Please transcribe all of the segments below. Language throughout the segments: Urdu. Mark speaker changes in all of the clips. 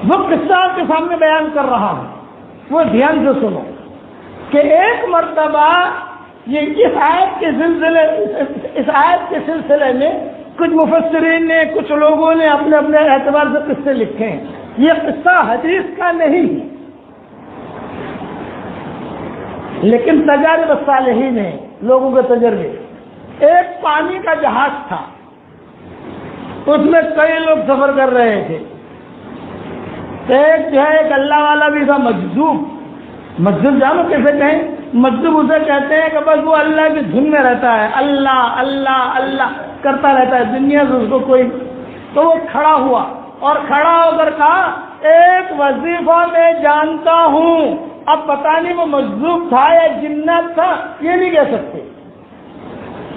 Speaker 1: وہ قصہ آپ کے سامنے بیان کر رہا ہوں، وہ دھیان سے سنو کہ ایک مرتبہ یہ اس آیت کے سلسلے میں کچھ مفسرین نے، کچھ لوگوں نے اپنے اپنے اعتبار سے قصے لکھے ہیں. یہ قصہ حدیث کا نہیں ہے، لیکن تجارب الصالحین ہیں، لوگوں کے تجربے. ایک پانی کا جہاز تھا، اس میں کئی لوگ سفر کر رہے تھے. ایک جو ہے ایک اللہ والا بھی تھا، مجذوب جانو کیسے کہیں؟ مجذوب اسے کہتے ہیں کہ بس وہ اللہ کی دھن میں رہتا ہے، اللہ اللہ اللہ کرتا رہتا ہے، دنیا سے اس کو کوئی. تو وہ کھڑا ہوا اور کھڑا ہو کر کہا ایک وظیفہ میں جانتا ہوں. اب پتہ نہیں وہ مجذوب تھا یا جنات تھا، یہ نہیں کہہ سکتے،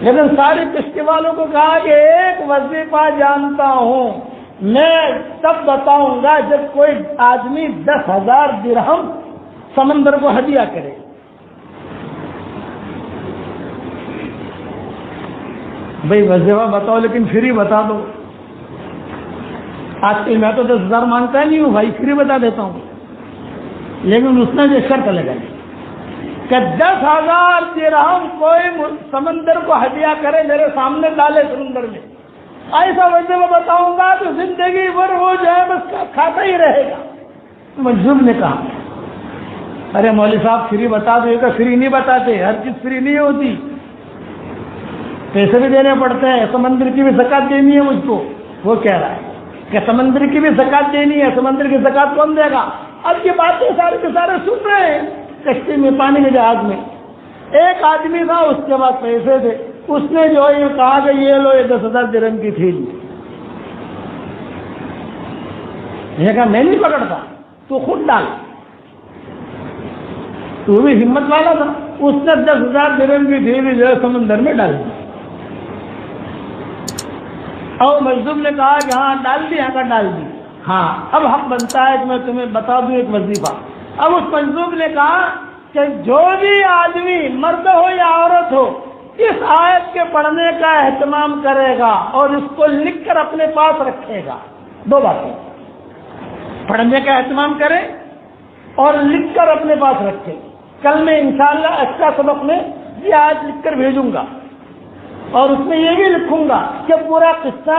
Speaker 1: لیکن ساری کشتی والوں کو کہا کہ ایک وظیفہ جانتا ہوں، میں تب بتاؤں گا جب کوئی آدمی 10,000 درہم سمندر کو ہدیہ کرے. بھئی وظیفہ بتاؤ لیکن فری بتا دو. آج کل میں تو 10,000 مانگتا نہیں ہوں بھائی، فری بتا دیتا ہوں. لیکن اس نے جو شرط لگائی کہ 10,000 درہم کوئی سمندر کو ہدیہ کرے، میرے سامنے ڈالے سمندر میں، ایسا وظیفہ بتاؤں گا تو زندگی بھر وہ جو ہے بس کھاتا ہی رہے گا. مجذوب نے کہا ارے مولوی صاحب فری بتا دو. یہ کہ فری نہیں بتاتے، ہر چیز فری نہیں ہوتی، پیسے بھی دینے پڑتے ہیں. سمندر کی بھی زکات دینی ہے مجھ کو. وہ کہہ رہا ہے کہ سمندر کی بھی زکات دینی ہے، سمندر کی زکات کون دے گا؟ اب یہ باتیں سارے کے سارے سن رہے ہیں کشتی میں، پانی کے جہاز میں. ایک آدمی تھا، اس کے پاس پیسے تھے، اس نے جو ہے یہ کہا کہ یہ لو، یہ 10,000 درہم کی تھیلی. یہ کہا میں نہیں پکڑتا، تو خود ڈال. تو بھی ہمت والا تھا، اس نے 10,000 درہم کی تھیلی جو ہے سمندر میں ڈال دی. اور مجذوب نے کہا کہ ہاں ڈال دی. ڈال دی. ہاں اب حق بنتا ہے کہ میں تمہیں بتا دوں ایک وظیفہ. اب اس مجذوب نے کہا کہ جو بھی آدمی مرد ہو یا عورت ہو اس آیت کے پڑھنے کا اہتمام کرے گا اور اس کو لکھ کر اپنے پاس رکھے گا. دو باتیں، پڑھنے کا اہتمام کرے اور لکھ کر اپنے پاس رکھے. کل میں انشاءاللہ ایکسٹرا سبق میں یہ آیت لکھ کر بھیجوں گا اور اس میں یہ بھی لکھوں گا کہ پورا قصہ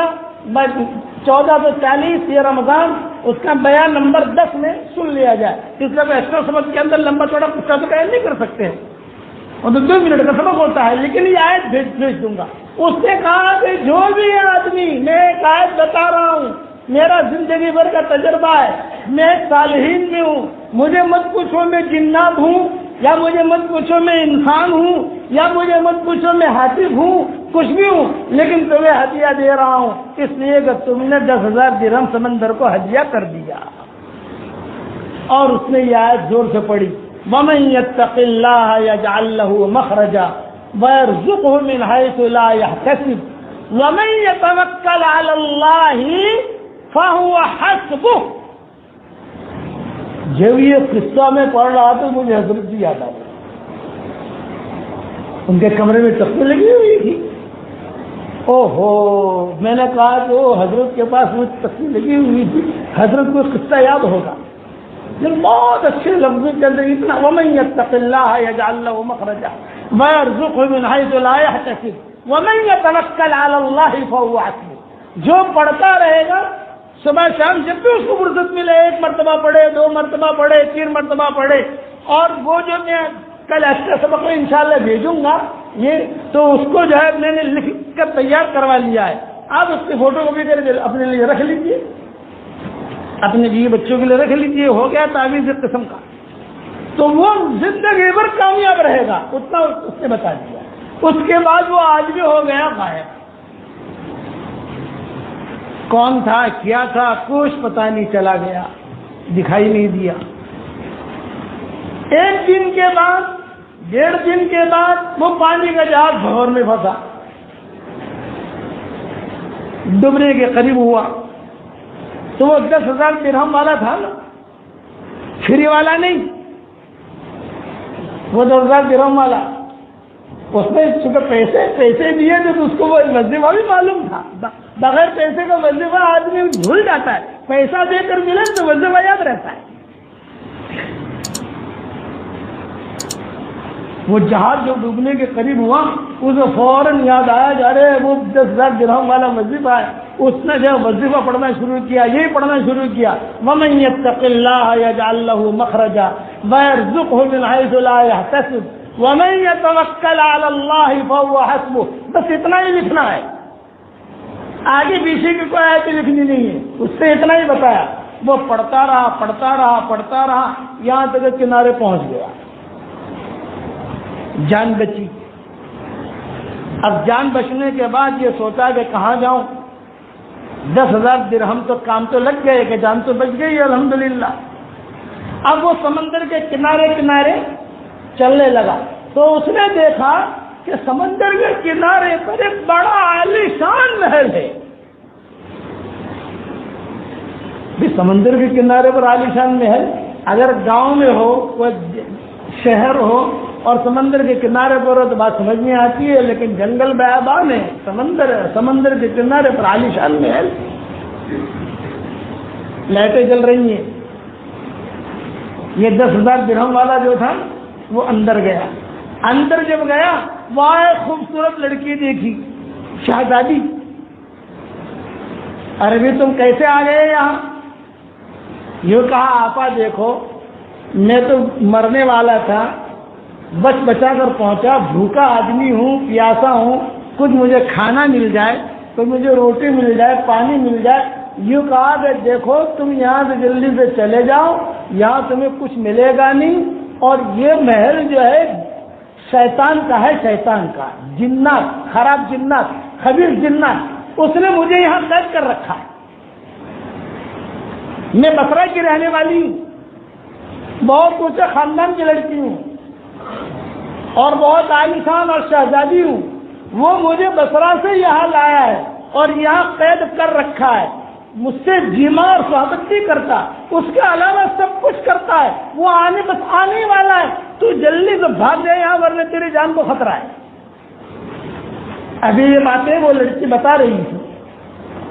Speaker 1: 1440 یہ رمضان اس کا بیان نمبر 10 میں سن لیا جائے. اس لیے ایکسٹرا سبق کے اندر لمبا چوڑا قصہ تو بیان نہیں کر سکتے ہیں، اور 2 منٹ کا سبق ہوتا ہے، لیکن یہ آیت بھیج دوں گا. اس نے کہا کہ جو بھی آدمی، میں ایک آیت بتا رہا ہوں، میرا زندگی بھر کا تجربہ ہے، میں ایک صالحین میں ہوں، مجھے مت پوچھو میں جنات ہوں یا مجھے مت پوچھو میں انسان ہوں یا مجھے مت پوچھو میں حاطف ہوں، کچھ بھی ہوں، لیکن تمہیں ہدیہ دے رہا ہوں اس لیے کہ تم نے 10,000 درہم سمندر کو ہدیہ کر دیا. اور اس نے یہ آیت زور سے پڑھی وَمَن يَتَّقِ اللَّهَ يَجْعَل لَّهُ مَخْرَجًا وَيَرْزُقْهُ مِنْ حَيْثُ لَا يَحْتَسِبُ وَمَن يَتَوَكَّلْ عَلَى اللَّهِ فَهُوَ حَسْبُهُ. جب یہ قصہ میں پڑھ رہا تو مجھے حضرت جی یاد آ گئی. ان کے کمرے میں تختی لگی ہوئی تھی. اوہو، میں نے کہا کہ وہ حضرت کے پاس وہ تختی لگی ہوئی تھی، حضرت کو قصہ یاد ہوگا. بہت اچھے لفظوں کے اندر اتنا وَمَن يَتَّقِ اللَّهَ يَجْعَل لَّهُ مَخْرَجًا وَيَرْزُقْهُ مِنْ حَيْثُ لَا يَحْتَسِبُ وَمَن يَتَوَكَّلْ عَلَى اللَّهِ فَهُوَ حَسْبُهُ. جو پڑھتا رہے گا صبح شام جب بھی اس کو فرصت ملے، 1 مرتبہ پڑھے، 2 مرتبہ پڑھے، 3 مرتبہ پڑھے. اور وہ جو میں کل ایکسٹرا سبق میں انشاءاللہ بھیجوں گا یہ تو اس کو جو ہے میں نے لکھ کر تیار کروا لیا ہے. آپ اس کی فوٹو کاپی کر اپنے لیے رکھ لیجیے، اپنے بیوی بچوں کے لیے رکھ لیجیے. ہو گیا تعویذ قسم کا، تو وہ زندگی بھر کامیاب رہے گا، اتنا اس نے بتا دیا. اس کے بعد وہ آدمی ہو گیا غائب. کون تھا، کیا تھا، کچھ پتہ نہیں، چلا گیا، دکھائی نہیں دیا. 1 دن کے بعد، 1.5 دن کے بعد وہ پانی کا جہاز بھور میں پھنسا، ڈوبنے کے قریب ہوا. تو وہ 10,000 درہم والا تھا نا، فری والا نہیں، وہ 10,000 درہم والا. اس نے چونکہ پیسے دیے تو اس کو وہ وظیفہ بھی معلوم تھا. بغیر پیسے کا وظیفہ آدمی بھول جاتا ہے. پیسہ دے کر ملے تو وظیفہ یاد رہتا ہے. وہ جہاز جو ڈوبنے کے قریب ہوا اسے فوراً یاد آیا جا رہے وہ 10,000 درہم والا وظیفہ ہے. اس نے جو وظیفہ پڑھنا شروع کیا، یہی پڑھنا شروع کیا، وَمَن يَتَّقِ اللَّهَ يَجْعَل لَّهُ مَخْرَجًا وَيَرْزُقْهُ مِنْ حَيْثُ لَا يَحْتَسِبُ وَمَن يَتَوَكَّلْ عَلَى اللَّهِ فَهُوَ حَسْبُهُ. بس اتنا ہی لکھنا ہے، آگے پیچھے کی کوئی آیت لکھنی نہیں ہے. اس سے اتنا ہی بتایا. وہ پڑھتا رہا یہاں تک کنارے پہنچ گیا، جان بچی. اب جان بچنے کے بعد یہ سوچا کہ کہاں جاؤں. 10,000 درہم تو کام تو لگ گئے کہ جان تو بچ گئی الحمدللہ. اب وہ سمندر کے کنارے چلنے لگا تو اس نے دیکھا کہ سمندر کے کنارے پر ایک بڑا عالیشان محل ہے. بھی سمندر کے کنارے پر عالیشان محل، اگر گاؤں میں ہو، کوئی شہر ہو اور سمندر کے کنارے پر ہو تو بات سمجھ میں آتی ہے، لیکن جنگل بیابان ہے، سمندر کے کنارے پر عالیشان محل، لائٹیں جل رہی ہیں. یہ 10,000 درہم والا جو تھا وہ اندر گیا. اندر جب گیا وہاں ایک خوبصورت لڑکی دیکھی، شہزادی. ارے بھی تم کیسے آ گئے یہاں؟ یوں کہا آپا دیکھو میں تو مرنے والا تھا، بچا کر پہنچا، بھوکا آدمی ہوں، پیاسا ہوں، کچھ مجھے کھانا مل جائے، تو مجھے روٹی مل جائے، پانی مل جائے. یوں کہا کہ دیکھو تم یہاں سے جلدی سے چلے جاؤ، یہاں تمہیں کچھ ملے گا نہیں، اور یہ محل جو ہے شیطان کا ہے، شیطان کا، جنات، خراب جنات، خبیث جنات، اس نے مجھے یہاں قید کر رکھا ہے. میں بصرہ کی رہنے والی ہوں، بہت اونچے خاندان کی لڑکی ہوں اور بہت عالیشان اور شہزادی ہوں. وہ مجھے بصرہ سے یہاں لایا ہے اور یہاں قید کر رکھا ہے. مجھ سے جیما اور صحبت نہیں کرتا، اس کے علاوہ سب کچھ کرتا ہے. وہ بس آنے والا ہے، تو جلدی سے بھاگ جائے یہاں ورنہ تیری جان کو خطرہ ہے. ابھی یہ باتیں وہ لڑکی بتا رہی تھی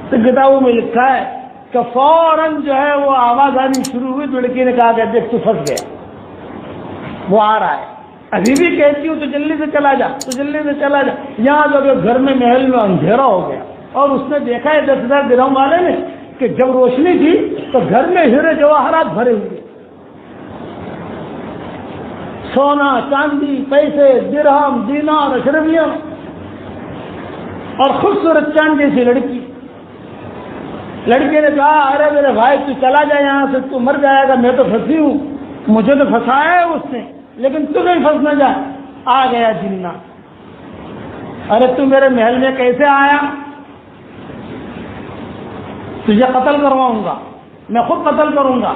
Speaker 1: تو کتابوں میں لکھا ہے کہ فوراً جو ہے وہ آواز آنی شروع ہوئی. تو لڑکی نے کہا کہ دیکھ تو پھنس گیا، وہ آ رہا ہے. ابھی بھی کہتی ہوں تو جلدی سے چلا جا، تو جلدی سے چلا جا. یہاں جو گھر میں محل میں اندھیرا ہو گیا اور اس نے دیکھا ہے 10,000 درہم والے نے کہ جب روشنی تھی تو گھر میں ہیرے جواہرات بھرے ہوئے، سونا چاندی، پیسے، درہم، دینار، اشرفیاں، اور خوبصورت چاند جیسی لڑکی. لڑکی نے کہا ارے میرے بھائی تو چلا جائے یہاں سے، تو مر جائے گا، میں تو پھنسی ہوں، مجھے تو پھنسایا ہے اس نے، لیکن تو نہیں پھنسنا جا. آ گیا جنہ. ارے تو میرے محل میں کیسے آیا؟ تجھے قتل کرواؤں گا، میں خود قتل کروں گا.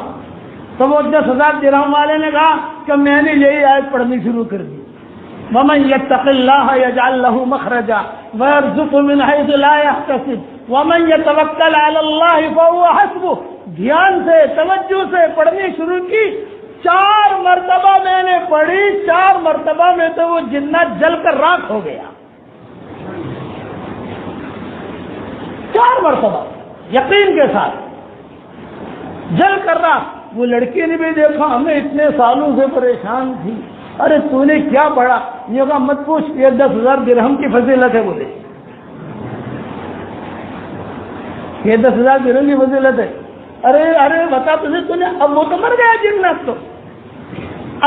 Speaker 1: تو وہ 10,000 درہم والے نے کہا کہ میں نے یہی آیت پڑھنی شروع کر دی، وَمَن يَتَّقِ اللَّهَ يَجْعَل لَّهُ مَخْرَجًا وَيَرْزُقْهُ مِنْ حَيْثُ لَا يَحْتَسِبُ وَمَن يَتَوَكَّلْ عَلَى اللَّهِ فَهُوَ حَسْبُهُ. دھیان سے، توجہ سے پڑھنی شروع کی. 4 مرتبہ میں نے پڑھی، 4 مرتبہ میں تو وہ جنات جل کر راکھ ہو گیا. 4 مرتبہ یقین کے ساتھ جل کر راکھ. وہ لڑکی نے بھی دیکھا، ہمیں اتنے سالوں سے پریشان تھی. ارے تو نے کیا پڑھا؟ یہ کہا مت پوچھ، یہ 10,000 درہم کی فضیلت ہے. بولے یہ 10,000 درہم کی فضیلت ہے. ارے بتا تو نے، اب وہ تو مر گیا جنات، تو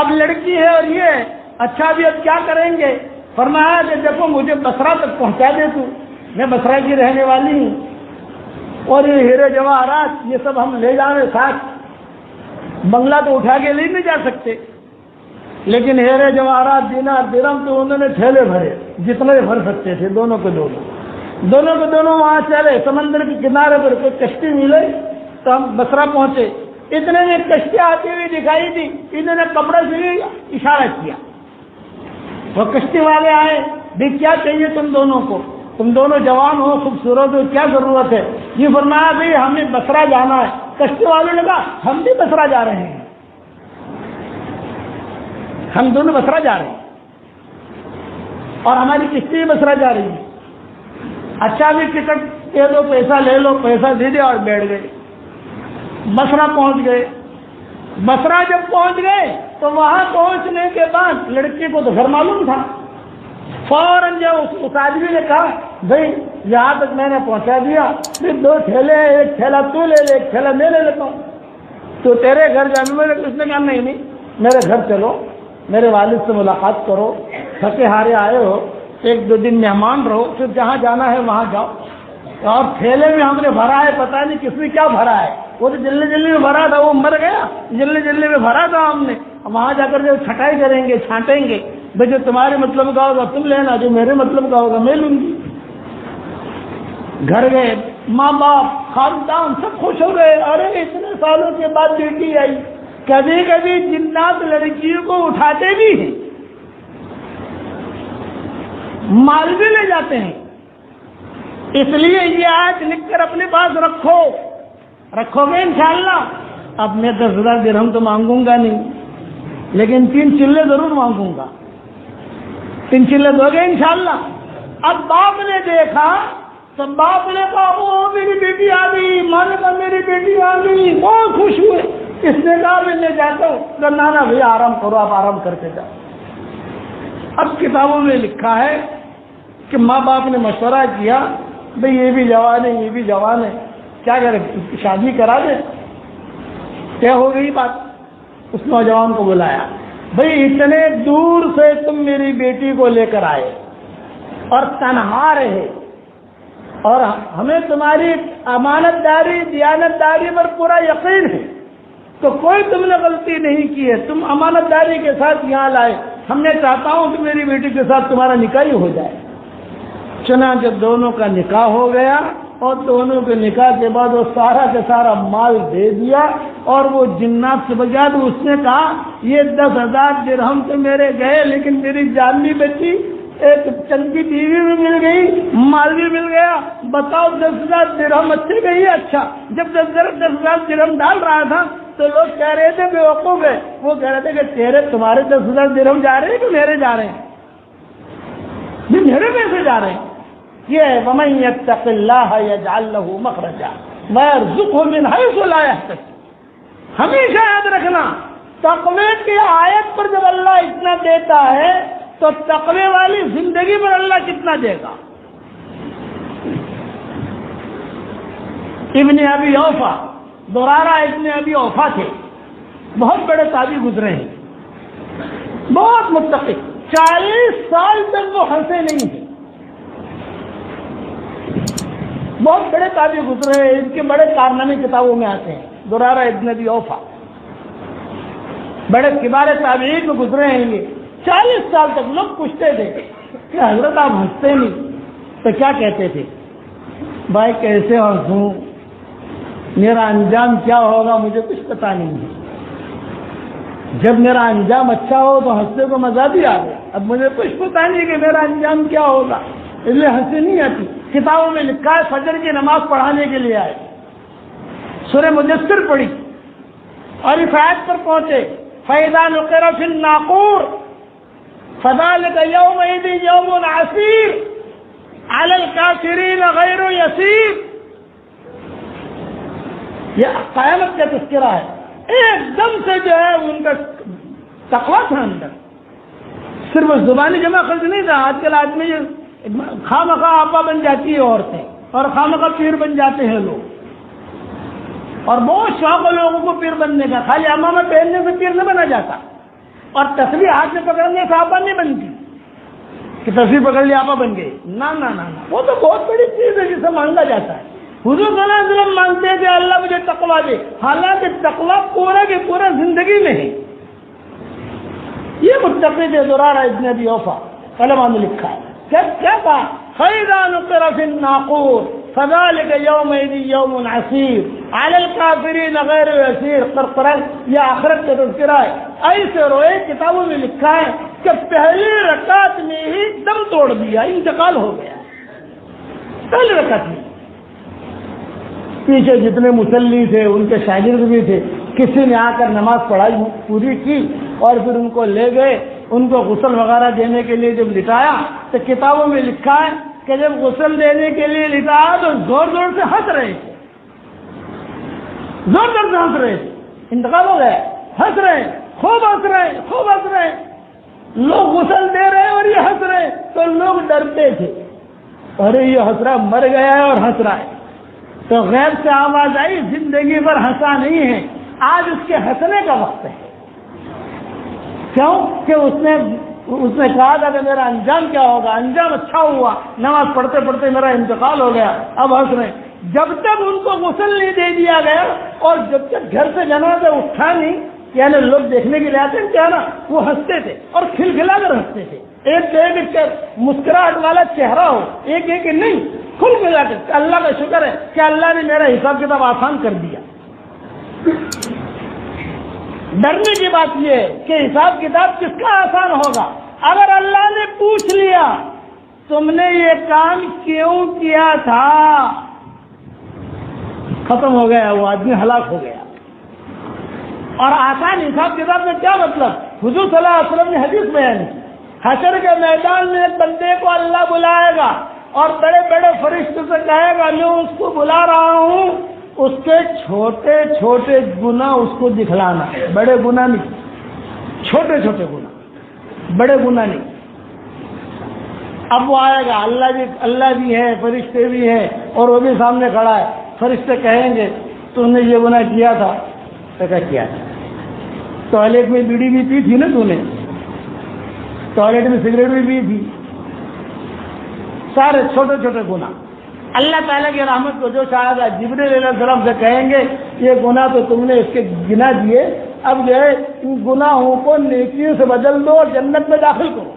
Speaker 1: اب لڑکی ہے اور یہ اچھا بھی اب کیا کریں گے؟ فرمایا کہ دیکھو مجھے بصرہ تک پہنچا دے، تو میں بصرہ کی رہنے والی ہوں اور یہ ہیرے جواہرات یہ سب ہم لے جانے ساتھ. بنگلہ تو اٹھا کے لے نہیں جا سکتے، لیکن ہیرے جواہرات، دینار، درہم تو انہوں نے تھیلے بھرے، جتنے بھر سکتے تھے، دونوں کو دونوں وہاں چلے. سمندر کے کنارے پر کوئی کشتی ملے تو ہم بصرہ پہنچے. اتنے میں کشتی آتی ہوئی دکھائی دی، انہوں نے کپڑے سے اشارہ کیا. وہ کشتی والے آئے، بھی کیا چاہیے تم دونوں کو؟ تم دونوں جوان ہو، خوبصورت ہو، کیا ضرورت ہے؟ یہ فرمایا بھائی ہمیں بصرہ جانا ہے. کشتی والوں نے کہا ہم بھی بصرہ جا رہے ہیں، ہم دونوں بصرہ جا رہے ہیں اور ہماری کشتی بھی بصرہ جا رہی ہے. اچھا بھی ٹکٹ دے دو، پیسہ لے لو. پیسہ دے دے اور بیٹھ گئے. بصرہ پہنچ گئے. بصرہ جب پہنچ گئے تو وہاں پہنچنے کے بعد لڑکی کو تو گھر معلوم تھا. فوراً جب اس آدمی نے کہا بھائی یہاں تک میں نے پہنچا دیا, پھر 2 تھیلے, ایک تھیلا تو لے لے, ایک تھیلا میں لے لیتا ہوں, تو تیرے گھر جانے میں. اس نے کہا نہیں میرے گھر چلو, میرے والد سے ملاقات کرو, تھکے ہارے آئے ہو, 1-2 دن مہمان رہو, پھر جہاں جانا ہے وہاں جاؤ. اور تھیلے میں ہم نے بھرا ہے, پتہ نہیں کس میں کیا بھرا ہے, وہ تو جلدی میں بھرا تھا, وہ مر گیا, جلدی میں بھرا تھا ہم نے. وہاں جا کر جو چھٹائی کریں گے, چھانٹیں گے, بھائی جو تمہارے مطلب کا ہوگا تم لینا, جو میرے مطلب کا ہوگا میں لوں گی. گھر گئے, ماں باپ خاندان سب خوش ہو گئے. ارے اتنے سالوں کے بعد بیٹی آئی. کبھی کبھی جنات لڑکیوں کو اٹھاتے بھی ہیں, مال بھی لے جاتے ہیں. اس لیے یہ آج لکھ کر اپنے پاس رکھو گے انشاءاللہ. اب میں 10,000 درہم تو مانگوں گا نہیں, لیکن 3 چلے ضرور مانگوں گا. 3 چلے دو گے انشاءاللہ. اب باپ نے دیکھا تو باپ نے کہا وہ میری بیٹی آ گئی, ماں نے کہا میری بیٹی آ گئی, بہت خوش ہوئے. اس نے کہا میں لے جاتا ہوں. تو نانا بھیا آرام کرو, آپ آرام کر کے جاؤ. اب کتابوں میں لکھا ہے کہ ماں باپ نے مشورہ کیا بھئی یہ بھی جوان ہے, یہ بھی جوان ہے, کیا کریں, شادی کرا دیں. طے ہو گئی بات. اس نوجوان کو بلایا, بھئی اتنے دور سے تم میری بیٹی کو لے کر آئے اور تنہا رہے, اور ہمیں تمہاری امانت داری دیانت داری پر پورا یقین ہے, تو کوئی تم نے غلطی نہیں کی ہے, تم امانت داری کے ساتھ یہاں لائے. ہم نے چاہتا ہوں کہ میری بیٹی کے ساتھ تمہارا نکاح ہی ہو جائے. چنانچہ دونوں کا نکاح ہو گیا, اور دونوں کے نکاح کے بعد وہ سارا کا سارا مال دے دیا. اور وہ جنات سے بجا تو اس نے کہا یہ 10,000 درہم تو میرے گئے, لیکن میری جان بھی بچی, ایک چنکی ٹی وی بھی مل گئی, مال بھی مل گیا. بتاؤ 10,000 درہم اچھے گئی. اچھا جب 10,000 درہم ڈال رہا تھا تو لوگ کہہ رہے تھے بیوقوف ہے, وہ کہہ رہے تھے کہ تمہارے 10,000 درہم جا رہے ہیں کہ میرے جا رہے ہیں, میرے پیسے جا رہے ہیں. یہ وَمَن يَتَّقِ اللَّهَ يَجْعَل لَّهُ مَخْرَجًا وَيَرْزُقْهُ مِنْ حَيْثُ لَا يَحْتَسِبُ. ہمیشہ یاد رکھنا, تقوی کی آیت پر جب اللہ اتنا دیتا ہے تو تقوی والی زندگی پر اللہ کتنا دے گا. ابن ابی اوفا, درارہ ابن ابی اوفا تھے, بہت بڑے تابعی گزرے ہیں, بہت متقی. 40 سال تک وہ ہنسے نہیں تھے, بہت بڑے تابعی گزرے ہیں. ان کے بڑے کارنامے کتابوں میں آتے ہیں. درارہ ابن ابی اوفا بڑے کبار تابعین میں گزرے ہیں. یہ 40 سال تک لوگ پوچھتے تھے کہ حضرت آپ ہنستے نہیں, تو کیا کہتے تھے, بھائی کیسے ہنسوں, میرا انجام کیا ہوگا مجھے کچھ پتا نہیں ہے. جب میرا انجام اچھا ہو تو ہنسنے کو مزہ بھی آ گیا, اب مجھے کچھ پتا نہیں کہ میرا انجام کیا ہوگا, اس لیے ہنسی نہیں آتی. کتابوں میں لکھا ہے فجر کی نماز پڑھانے کے لیے آئے, سورہ مدثر پڑھی اور اس آیت پر پہنچے فَإِذَا نُقِرَ فِي النَّاقُورِ فَذَلِكَ يَوْمَئِذٍ يَوْمٌ عَسِيرٌ عَلَى الْكَافِرِينَ غَيْرُ يَسِيرٌ. یہ قیامت کا تذکرہ ہے. ایک دم سے جو ہے ان کا تقویٰ تھا اندر, صرف زبانی جمع خرچ نہیں تھا. آج کل آدمی خواہ مخواہ آپا بن جاتی ہے عورتیں, اور خواہ مخواہ پیر بن جاتے ہیں لوگ, اور بہت شوق ہے لوگوں کو پیر بننے کا. خالی امامہ پہننے سے پیر نہ بنا جاتا, اور تسبیح ہاتھ میں پکڑنے سے آپا نہیں بنتی کہ تسبیح پکڑ لی آپا بن گئی. نہ وہ تو بہت بڑی چیز ہے جسے مانگا جاتا ہے. حضور صلی اللہ علیہ وسلم مانگتے ہیں کہ اللہ مجھے تقویٰ دے, حالانکہ تقویٰ پورا کی پورا زندگی میں ہے. یہ متقی تھے زرارہ ابن ابی اوفا, علماء نے لکھا ہے. کیا کہا فَإِذَا نُقِرَ فِي النَّاقُورِ فَذَلِكَ يَوْمَئِذٍ يَوْمٌ عَسِيرٌ عَلَى الْكَافِرِينَ غَيْرُ يَسِيرٌ. قرقرہ یہ آخرت کا تذکرہ ہے. ایسے روئے, کتابوں میں لکھا ہے کہ پہلی رکعت میں ہی دم توڑ دیا, انتقال ہو گیا پہلی رکعت میں. پیچھے جتنے مصلی تھے ان کے شاگرد بھی تھے, کسی نے آ کر نماز پڑھائی پوری کی اور پھر ان کو لے گئے. ان کو غسل وغیرہ دینے کے لیے جب لٹایا تو کتابوں میں لکھا ہے کہ جب غسل دینے کے لیے لٹایا تو زور زور سے ہنس رہے تھے. زور زور سے ہنس رہے تھے، انتقال ہو گیا، ہنس رہے ہیں، خوب ہنس رہے ہیں، خوب ہنس رہے ہیں، لوگ غسل دے رہے ہیں اور یہ ہنس رہے ہیں، تو لوگ ڈرتے تھے، ارے یہ ہنس رہا مر گیا ہے اور ہنس رہا ہے. تو غیر سے آواز آئی، زندگی پر ہنسا نہیں ہے، آج اس کے ہنسنے کا وقت ہے. کیوں کہ اس نے کہا تھا کہ میرا انجام کیا ہوگا، انجام اچھا ہوا، نماز پڑھتے پڑھتے میرا انتقال ہو گیا، اب ہنس رہے ہیں. جب تک ان کو غسل نہیں دے دیا گیا اور جب تک گھر سے جنازہ اٹھا نہیں، یعنی لوگ دیکھنے کے لیے آتے ہیں کیا نا، وہ ہنستے تھے اور کھلکھلا کر ہنستے تھے. ایک مسکراہٹ والا چہرہ ہو، ایک نہیں، کھل کھلا کر. اللہ کا شکر ہے کہ اللہ نے میرا حساب کتاب آسان کر دیا. ڈرنے کی بات یہ ہے کہ حساب کتاب کس کا آسان ہوگا؟ اگر اللہ نے پوچھ لیا تم نے یہ کام کیوں کیا تھا، ختم ہو گیا، وہ آدمی ہلاک ہو گیا. اور آسان حساب کتاب میں کیا مطلب؟ حضور صلی اللہ علیہ وسلم نے حدیث بیان کی، حشر کے میدان میں ایک بندے کو اللہ بلائے گا اور بڑے بڑے فرشتوں سے کہے گا میں اس کو بلا رہا ہوں، اس کے چھوٹے چھوٹے گناہ اس کو دکھلانا ہے، بڑے گناہ نہیں، چھوٹے چھوٹے گناہ، بڑے گناہ نہیں. اب وہ آئے گا، اللہ بھی ہے، فرشتے بھی ہیں، اور وہ بھی سامنے کھڑا ہے. فرشتے کہیں گے تم نے یہ گناہ کیا تھا؟ کیا تھا؟ ٹوائلٹ میں بیڑی بھی پی تھی نا، تو نے ٹوائلٹ میں سگریٹ بھی پی تھی، سارے چھوٹے چھوٹے گناہ. اللہ تعالیٰ کی رحمت کو جو چاہے گا جبریل علیہ السلام سے کہیں گے یہ گناہ تو تم نے اس کے گنا دیے، اب جو ہے ان گناہوں کو نیکیوں سے بدل دو اور جنت میں داخل کرو.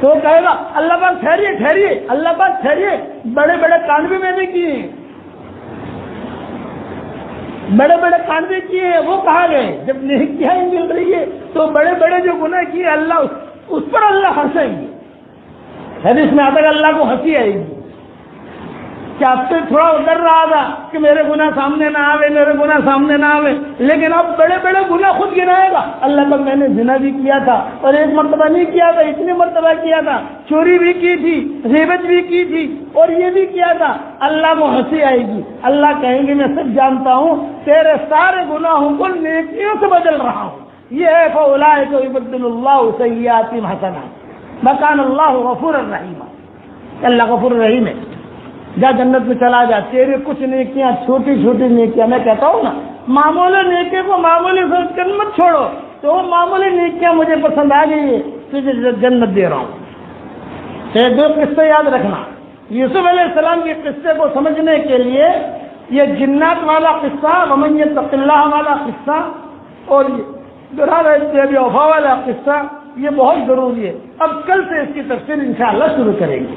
Speaker 1: تو کہے گا اللہ پاک ٹھہریے، اللہ پاک ٹھہریے، بڑے بڑے کانڈ بھی میں نے کیے ہیں، بڑے بڑے کانڈ بھی کیے ہیں، وہ کہاں گئے؟ جب نیکیاں مل رہی ہے تو بڑے بڑے جو گناہ کیے اللہ اس پر اللہ ہنسیں گے. حدیث میں آتا ہے اللہ کو ہنسی آئے گی کہ اب سے تھوڑا ڈر رہا تھا کہ میرے گناہ سامنے نہ آوے، میرے گناہ سامنے نہ آوے، لیکن اب بڑے بڑے گناہ خود گنائے گا. اللہ کا میں نے زنا بھی کیا تھا اور ایک مرتبہ نہیں کیا تھا، اتنی مرتبہ کیا تھا، چوری بھی کی تھی، غیبت بھی کی تھی اور یہ بھی کیا تھا. اللہ کو ہنسی آئے گی. اللہ کہیں گے میں سب جانتا ہوں، تیرے سارے گناہوں کو نیکیوں سے بدل رہا ہوں. یہ ہے فَأُولَٰئِکَ يُبَدِّلُ اللَّهُ سَيِّئَاتِهِمْ حَسَنَاتٍ وَكَانَ اللَّهُ غَفُورًا رَحِيمًا. اللہ غفور رحیم ہے. جا جنت میں چلا جا، تیرے کچھ نیکیاں چھوٹی چھوٹی نیکیاں، میں کہتا ہوں نا معمولی نیکی کو معمولی سوچ کر مت چھوڑو، تو وہ معمولی نیکیاں مجھے پسند آ گئی ہے تجھے جنت دے رہا ہوں. دو قصے یاد رکھنا. یوسف علیہ السلام کے قصے کو سمجھنے کے لیے یہ جنات والا قصہ، ومن یتق اللہ والا قصہ اور یہ وفا والا قصہ یہ بہت ضروری ہے. اب کل سے اس کی تفصیل انشاءاللہ شروع کریں گے.